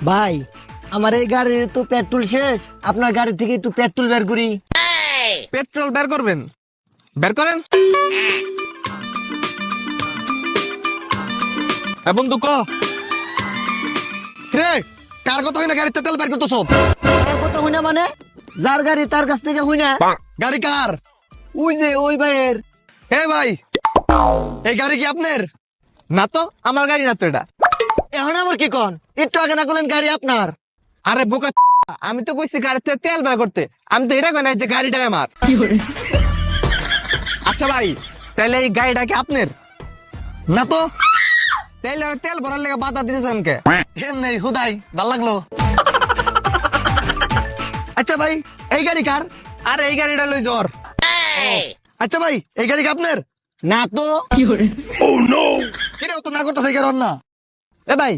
ভাই আমার এই গাড়ির তো পেট্রোল শেষ, আপনার গাড়ি থেকে একটু পেট্রোল বের করি। পেট্রোল বের করবেন? বের করেন। বন্ধু ক রে কার কথা হই না গাড়িতে তেল বের করতো সব? তার কথা হই না মানে? যার গাড়ি তার কাছ থেকে হই না? গাড়ি কার? ওই যে ওই ভাইয়ের। হে ভাই, এই গাড়ি কি আপনার? না তো, আমার গাড়ি না তো এটা। এখন আবার কি কন? একটু আগে না করলেন গাড়ি আপনার। আরে বোকা, আমি তো কইছি গাড়িতে তেল বের করতে, আমি তো এটা কই না যে গাড়িটা আমার। আচ্ছা ভাই, তাহলে এই গাড়িটা কি আপনার? না তো। তাইলে আর তেল ভরার লেগে বাধা দিতেছেন কে? নেই হুদাই ভাল লাগলো। আচ্ছা ভাই, এই গাড়ি কার? আরে এই গাড়িটা লই জ্বর। আচ্ছা ভাই, এই গাড়ি কি আপনার? না তো। কিরে ও তো না করতেছে কারণ না। এ ভাই,